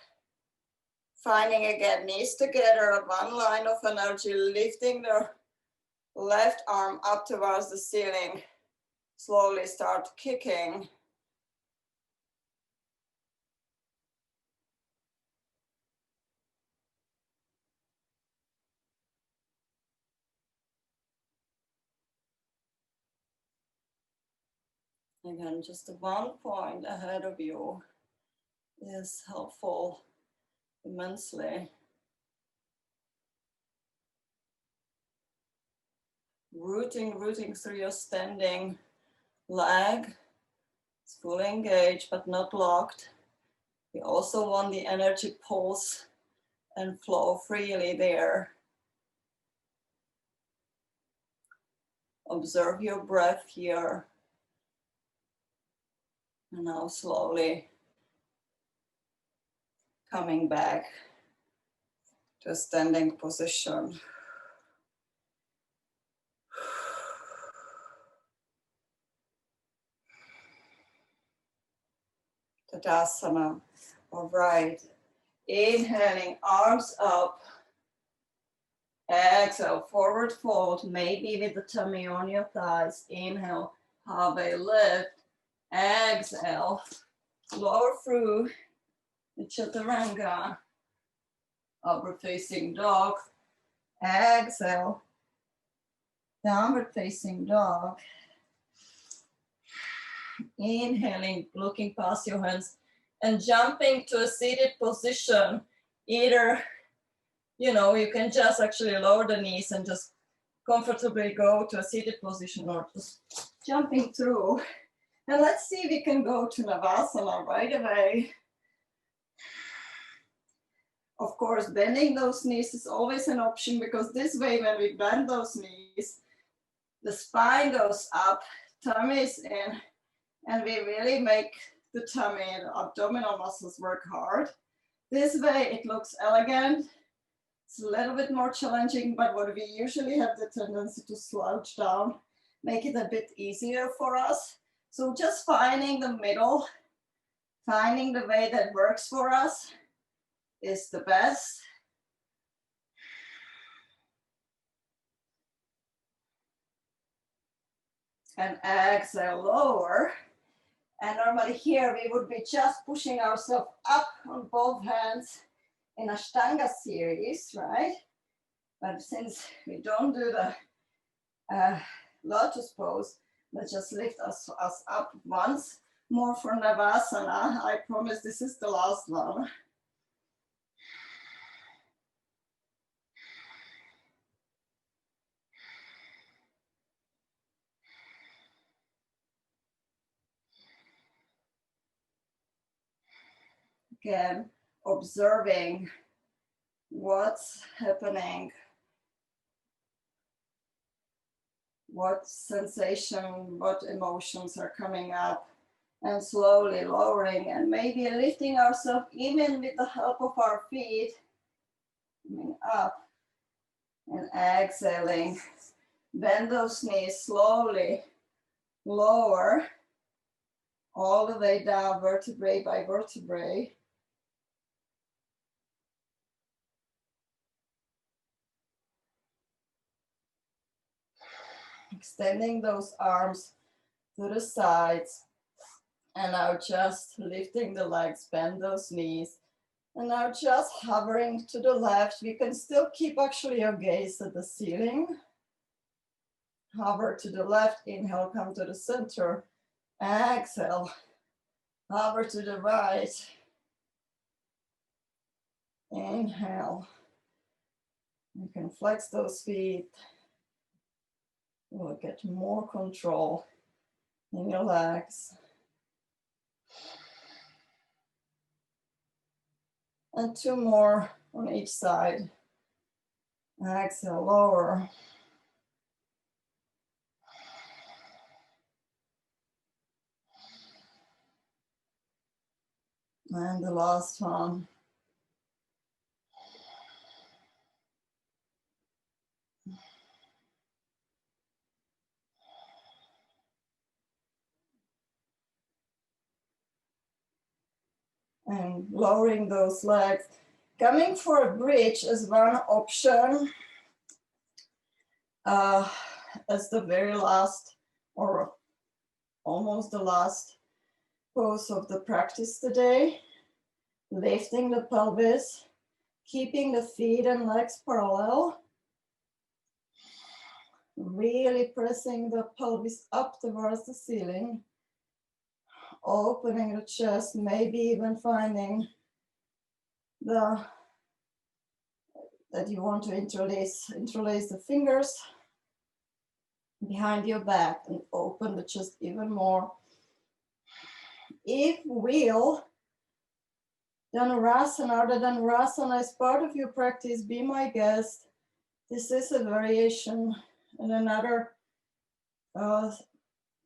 finding again knees together, one line of energy, lifting the left arm up towards the ceiling. Slowly start kicking. Again, just 1 point ahead of you is helpful immensely. Rooting through your standing leg. It's fully engaged but not locked. We also want the energy pulse and flow freely there. Observe your breath here. And now slowly coming back to a standing position. Tadasana. All right. Inhaling, arms up. Exhale, forward fold, maybe with the tummy on your thighs. Inhale, halfway lift. Exhale, lower through the chaturanga. Upward facing dog. Exhale. downward facing dog. Inhaling, looking past your hands and jumping to a seated position. Either, you know, you can just actually lower the knees and just comfortably go to a seated position, or just jumping through. And let's see if we can go to Navasana right away. Of course, bending those knees is always an option, because this way, when we bend those knees, the spine goes up, tummy is in, and we really make the tummy and abdominal muscles work hard. This way it looks elegant. It's a little bit more challenging, but what we usually have the tendency to slouch down, make it a bit easier for us. So just finding the middle, finding the way that works for us is the best. And exhale, lower. And normally here we would be just pushing ourselves up on both hands in Ashtanga series, right? But since we don't do the lotus pose, let's just lift us up once more for Navasana. I promise this is the last one. Again, observing what's happening, what sensation, what emotions are coming up, and slowly lowering and maybe lifting ourselves even with the help of our feet, coming up and exhaling. Bend those knees slowly, lower, all the way down, vertebrae by vertebrae. Extending those arms to the sides. And now just lifting the legs, bend those knees. And now just hovering to the left. We can still keep actually your gaze at the ceiling. Hover to the left, inhale, come to the center. Exhale, hover to the right. Inhale. You can flex those feet. You will get more control in your legs. And two more on each side. Exhale, lower. And the last one. And lowering those legs. Coming for a bridge is one option. As the very last, or almost the last pose of the practice today. Lifting the pelvis, keeping the feet and legs parallel. Really pressing the pelvis up towards the ceiling. Opening the chest, maybe even finding that you want to interlace the fingers behind your back and open the chest even more. If will, Dhanurasana, or the Dhanurasana is part of your practice, be my guest. This is a variation and another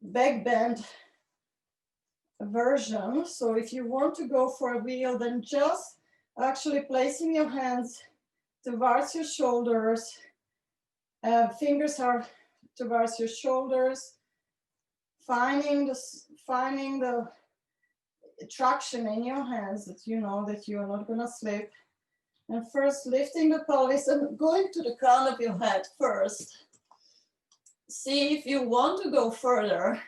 back bend version. So if you want to go for a wheel, then just actually placing your hands towards your shoulders. Fingers are towards your shoulders. Finding the traction in your hands, that you know that you are not going to slip. And first lifting the pelvis and going to the crown of your head first. See if you want to go further.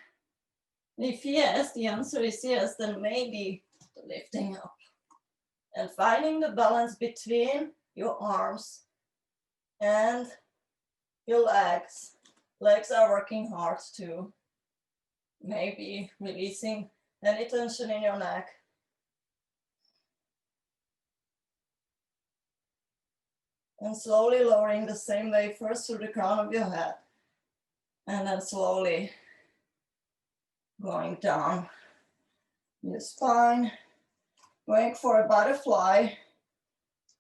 If yes, the answer is yes, then maybe lifting up and finding the balance between your arms and your legs. Legs are working hard too. Maybe releasing any tension in your neck. And slowly lowering the same way first to the crown of your head. And then slowly going down your spine. Going for a butterfly.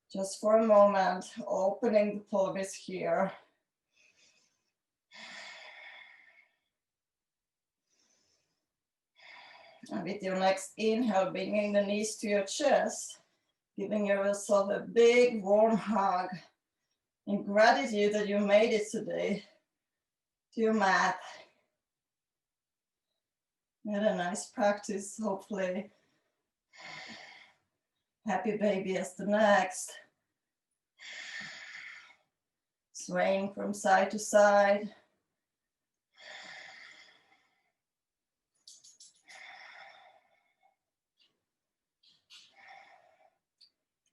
Just for a moment, opening the pelvis here. And with your next inhale, bringing the knees to your chest, giving yourself a big warm hug in gratitude that you made it today to your mat. Had a nice practice, hopefully. Happy baby as the next. Swaying from side to side.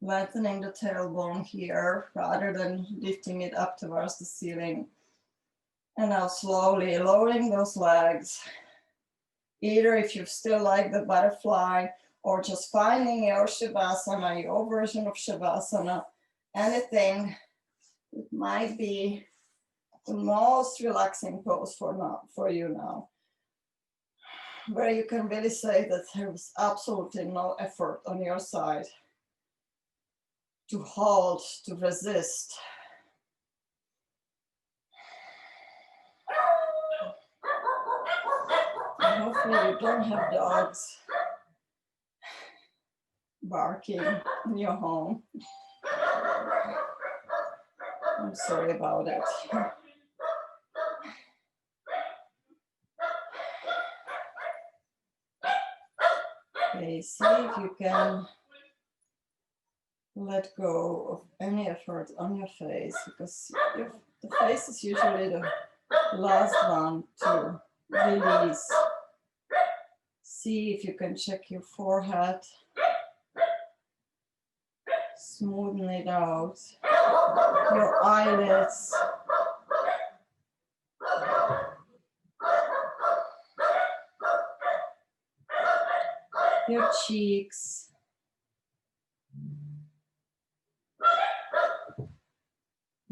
Lengthening the tailbone here rather than lifting it up towards the ceiling. And now slowly lowering those legs. Either if you still like the butterfly or just finding your Shavasana, your version of Shavasana, anything that might be the most relaxing pose for you now. Where you can really say that there was absolutely no effort on your side to hold, to resist. And hopefully you don't have dogs barking in your home. I'm sorry about it. Okay, see if you can let go of any effort on your face, because the face is usually the last one to release. See if you can check your forehead, smoothen it out, your eyelids, your cheeks.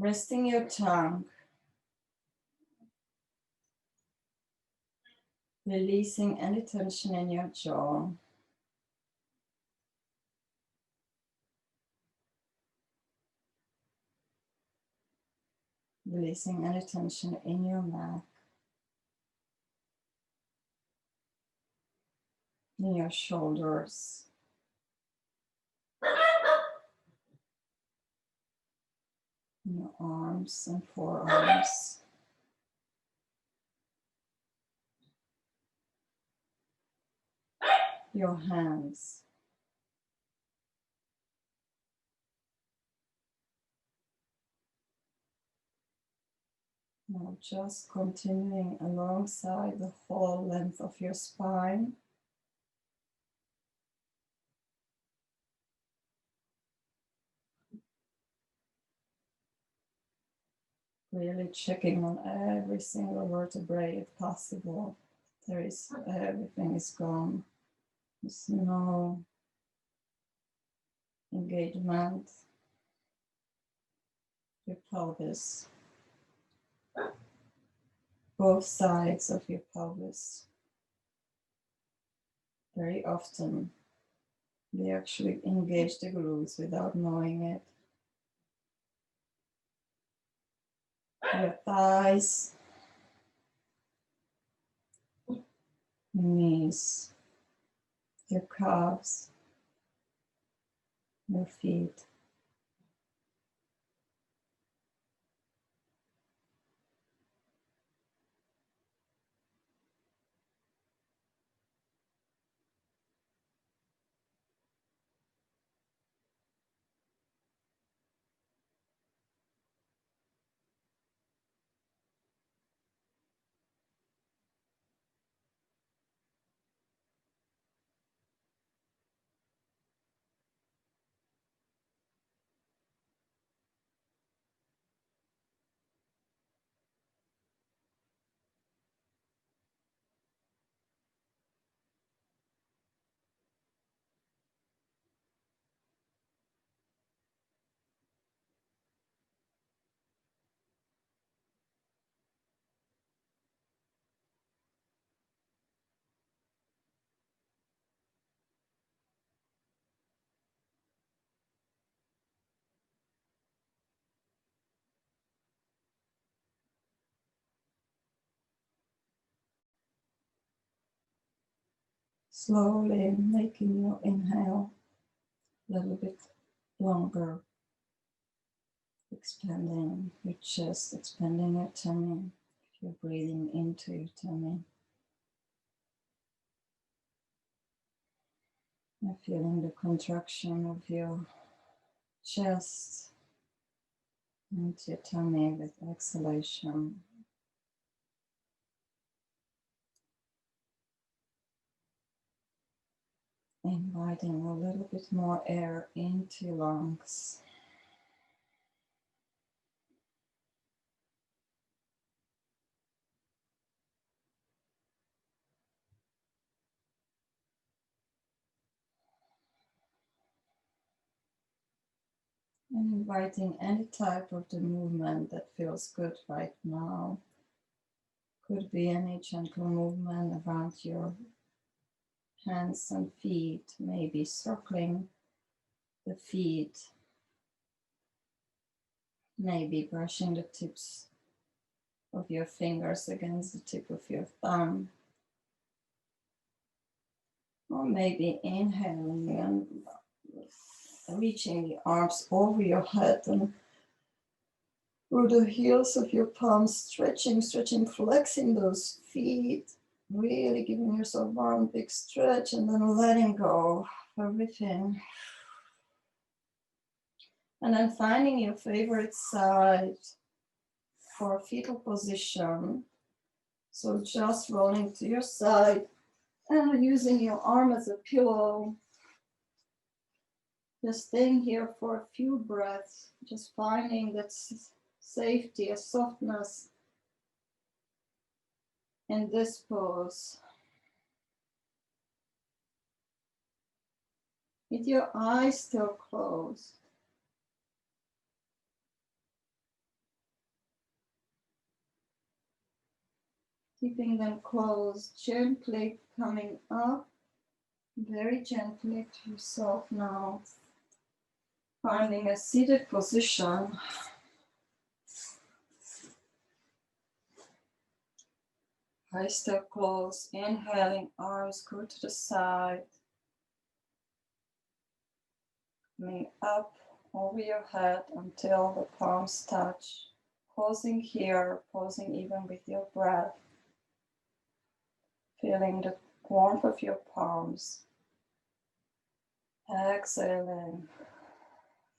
Resting your tongue, releasing any tension in your jaw. Releasing any tension in your neck, in your shoulders. In your arms and forearms. Your hands. Now just continuing alongside the whole length of your spine. Really checking on every single vertebrae if possible. Everything is gone. There's no engagement. Your pelvis. Both sides of your pelvis. Very often we actually engage the glutes without knowing it. Your thighs, knees, your calves, your feet. Slowly making your inhale a little bit longer, expanding your chest, expanding your tummy. You're breathing into your tummy. And feeling the contraction of your chest into your tummy with exhalation. Inviting a little bit more air into your lungs. And inviting any type of the movement that feels good right now. Could be any gentle movement around your hands and feet, maybe circling the feet, maybe brushing the tips of your fingers against the tip of your thumb, or maybe inhaling and reaching the arms over your head and through the heels of your palms, stretching, flexing those feet, really giving yourself one big stretch and then letting go of everything. And then finding your favorite side for fetal position. So just rolling to your side and using your arm as a pillow. Just staying here for a few breaths, just finding that safety, a softness in this pose. With your eyes still closed. Keeping them closed, gently coming up, very gently to yourself now. Finding a seated position. Eyes still closed, inhaling, arms go to the side. Coming up over your head until the palms touch. Pausing here, pausing even with your breath. Feeling the warmth of your palms. Exhaling.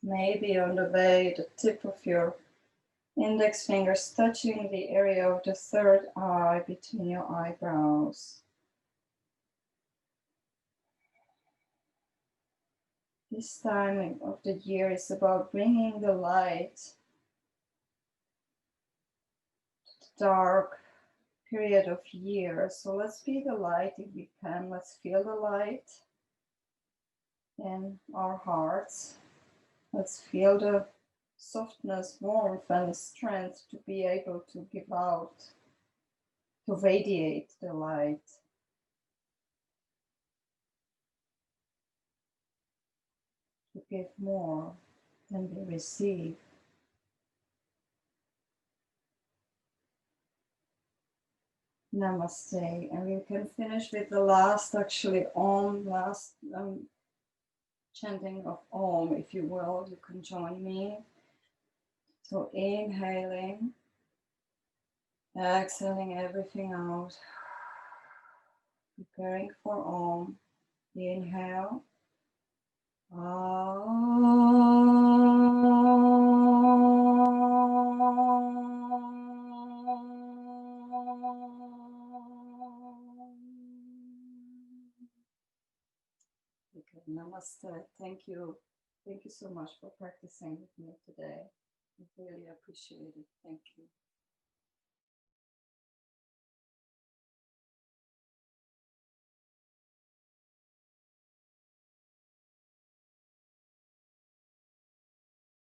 Maybe on the way, the tip of your index fingers touching the area of the third eye between your eyebrows. This time of the year is about bringing the light to the dark period of year. So let's be the light if we can. Let's feel the light in our hearts. Let's feel the softness, warmth, and strength to be able to give out, to radiate the light. To give more than we receive. Namaste. And we can finish with the last, actually, Om, last chanting of Om, if you will. You can join me. So inhaling, exhaling everything out. Preparing for Om. Inhale. Okay, namaste. Thank you. Thank you so much for practicing with me today. I really appreciate it. Thank you.